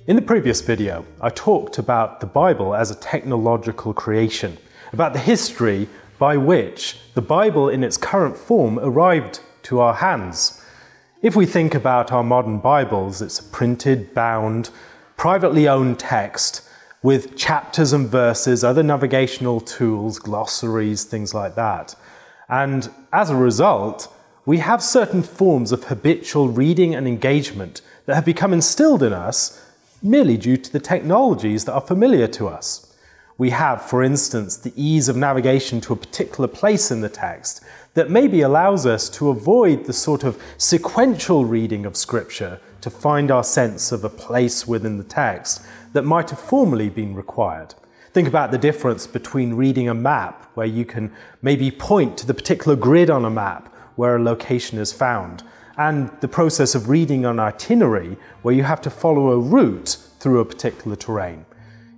In the previous video, I talked about the Bible as a technological creation, about the history by which the Bible in its current form arrived to our hands. If we think about our modern Bibles, it's a printed, bound, privately owned text with chapters and verses, other navigational tools, glossaries, things like that. And as a result, we have certain forms of habitual reading and engagement that have become instilled in us merely due to the technologies that are familiar to us. We have, for instance, the ease of navigation to a particular place in the text that maybe allows us to avoid the sort of sequential reading of Scripture to find our sense of a place within the text that might have formerly been required. Think about the difference between reading a map, where you can maybe point to the particular grid on a map where a location is found, and the process of reading an itinerary where you have to follow a route through a particular terrain.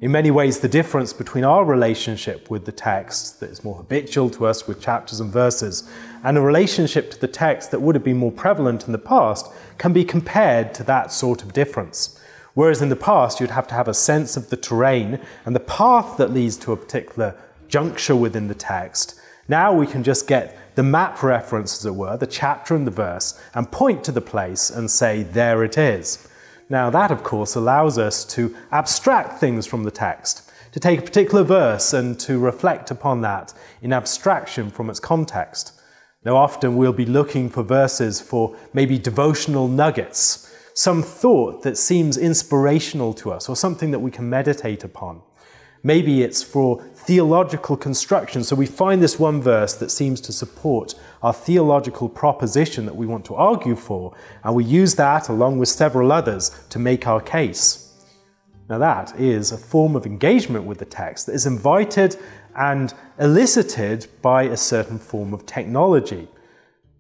In many ways, the difference between our relationship with the text that is more habitual to us with chapters and verses and a relationship to the text that would have been more prevalent in the past can be compared to that sort of difference. Whereas in the past, you'd have to have a sense of the terrain and the path that leads to a particular juncture within the text. Now we can just get the map reference, as it were, the chapter and the verse, and point to the place and say, there it is. Now that, of course, allows us to abstract things from the text, to take a particular verse and to reflect upon that in abstraction from its context. Now often we'll be looking for verses for maybe devotional nuggets, some thought that seems inspirational to us or something that we can meditate upon. Maybe it's for theological construction, so we find this one verse that seems to support our theological proposition that we want to argue for, and we use that along with several others to make our case. Now that is a form of engagement with the text that is invited and elicited by a certain form of technology.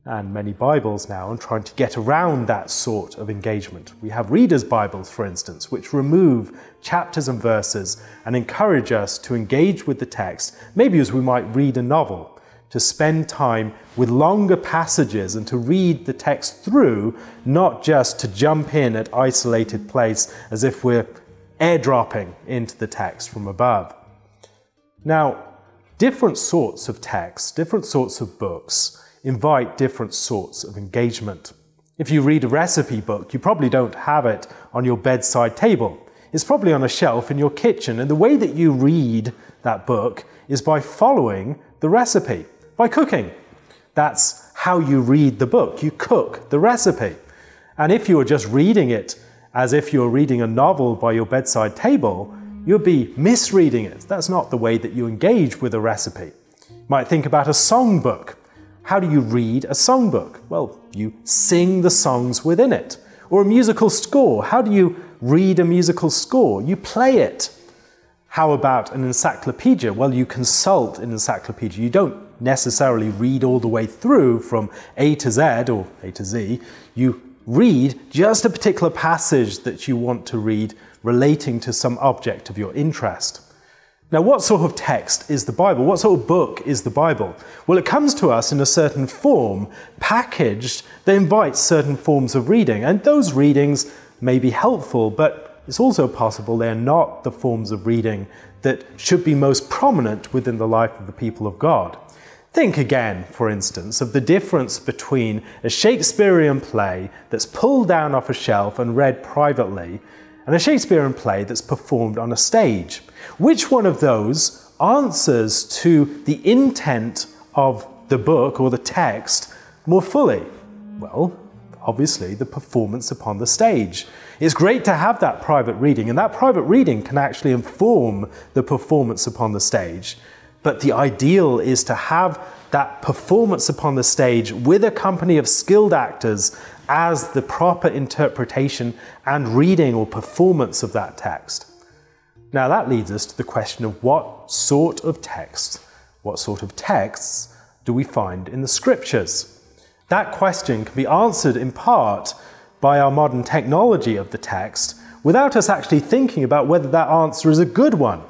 And many Bibles now are trying to get around that sort of engagement. We have Reader's Bibles, for instance, which remove chapters and verses and encourage us to engage with the text, maybe as we might read a novel, to spend time with longer passages and to read the text through, not just to jump in at isolated place as if we're airdropping into the text from above. Now, different sorts of texts, different sorts of books, invite different sorts of engagement. If you read a recipe book, you probably don't have it on your bedside table. It's probably on a shelf in your kitchen, and the way that you read that book is by following the recipe, by cooking. That's how you read the book. You cook the recipe. And if you are just reading it as if you're reading a novel by your bedside table, you'll be misreading it. That's not the way that you engage with a recipe. You might think about a songbook. How do you read a songbook? Well, you sing the songs within it. Or a musical score. How do you read a musical score? You play it. How about an encyclopedia? Well, you consult an encyclopedia. You don't necessarily read all the way through from A to Z or A to Z. You read just a particular passage that you want to read relating to some object of your interest. Now, what sort of text is the Bible? What sort of book is the Bible? Well, it comes to us in a certain form, packaged, that invites certain forms of reading. And those readings may be helpful, but it's also possible they're not the forms of reading that should be most prominent within the life of the people of God. Think again, for instance, of the difference between a Shakespearean play that's pulled down off a shelf and read privately and a Shakespearean play that's performed on a stage. Which one of those answers to the intent of the book or the text more fully? Well, obviously the performance upon the stage. It's great to have that private reading, and that private reading can actually inform the performance upon the stage. But the ideal is to have that performance upon the stage with a company of skilled actors as the proper interpretation and reading or performance of that text. Now that leads us to the question of what sort of texts do we find in the Scriptures? That question can be answered in part by our modern technology of the text without us actually thinking about whether that answer is a good one.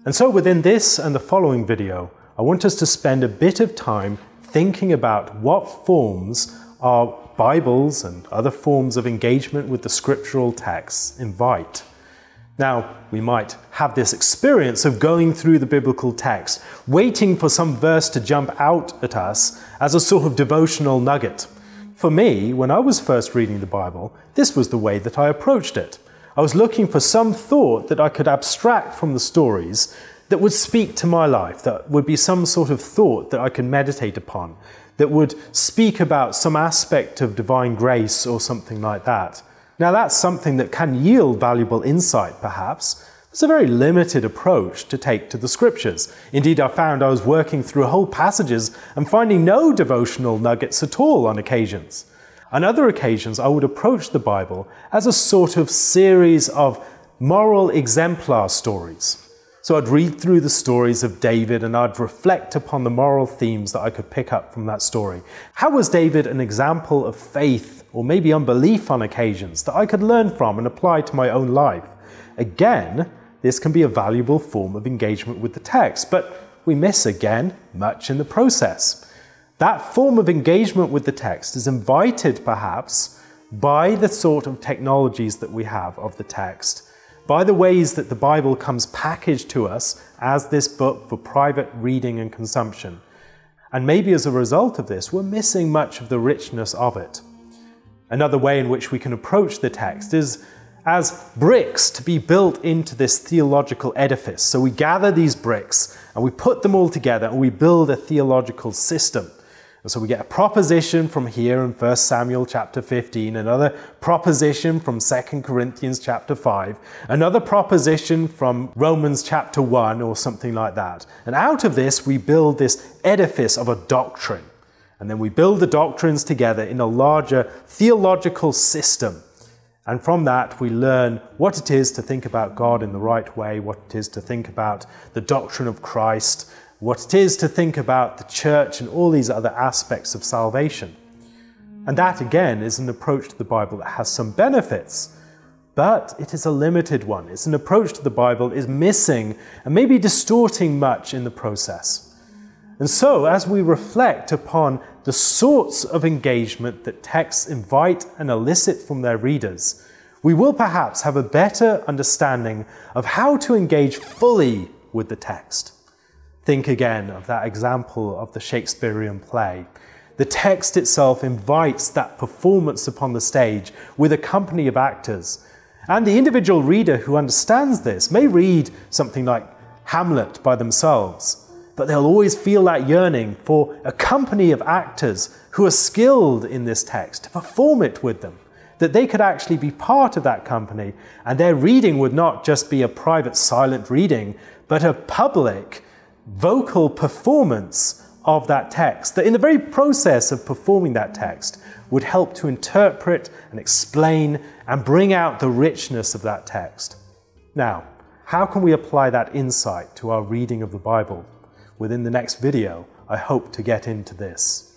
And so within this and the following video, I want us to spend a bit of time thinking about what forms our Bibles and other forms of engagement with the scriptural texts invite. Now, we might have this experience of going through the biblical text, waiting for some verse to jump out at us as a sort of devotional nugget. For me, when I was first reading the Bible, this was the way that I approached it. I was looking for some thought that I could abstract from the stories that would speak to my life, that would be some sort of thought that I could meditate upon, that would speak about some aspect of divine grace or something like that. Now that's something that can yield valuable insight, perhaps. It's a very limited approach to take to the scriptures. Indeed, I found I was working through whole passages and finding no devotional nuggets at all on occasions. On other occasions, I would approach the Bible as a sort of series of moral exemplar stories. So I'd read through the stories of David and I'd reflect upon the moral themes that I could pick up from that story. How was David an example of faith or maybe unbelief on occasions that I could learn from and apply to my own life? Again, this can be a valuable form of engagement with the text, but we miss again much in the process. That form of engagement with the text is invited perhaps by the sort of technologies that we have of the text, by the ways that the Bible comes packaged to us as this book for private reading and consumption. And maybe as a result of this, we're missing much of the richness of it. Another way in which we can approach the text is as bricks to be built into this theological edifice. So we gather these bricks and we put them all together and we build a theological system. And so we get a proposition from here in 1 Samuel chapter 15, another proposition from 2 Corinthians chapter 5, another proposition from Romans chapter 1 or something like that. And out of this we build this edifice of a doctrine. And then we build the doctrines together in a larger theological system. And from that we learn what it is to think about God in the right way, what it is to think about the doctrine of Christ, what it is to think about the church and all these other aspects of salvation. And that again is an approach to the Bible that has some benefits, but it is a limited one. It's an approach to the Bible that is missing and maybe distorting much in the process. And so as we reflect upon the sorts of engagement that texts invite and elicit from their readers, we will perhaps have a better understanding of how to engage fully with the text. Think again of that example of the Shakespearean play. The text itself invites that performance upon the stage with a company of actors. And the individual reader who understands this may read something like Hamlet by themselves, but they'll always feel that yearning for a company of actors who are skilled in this text to perform it with them, that they could actually be part of that company, and their reading would not just be a private silent reading, but a public vocal performance of that text, that in the very process of performing that text would help to interpret and explain and bring out the richness of that text. Now, how can we apply that insight to our reading of the Bible? Within the next video, I hope to get into this.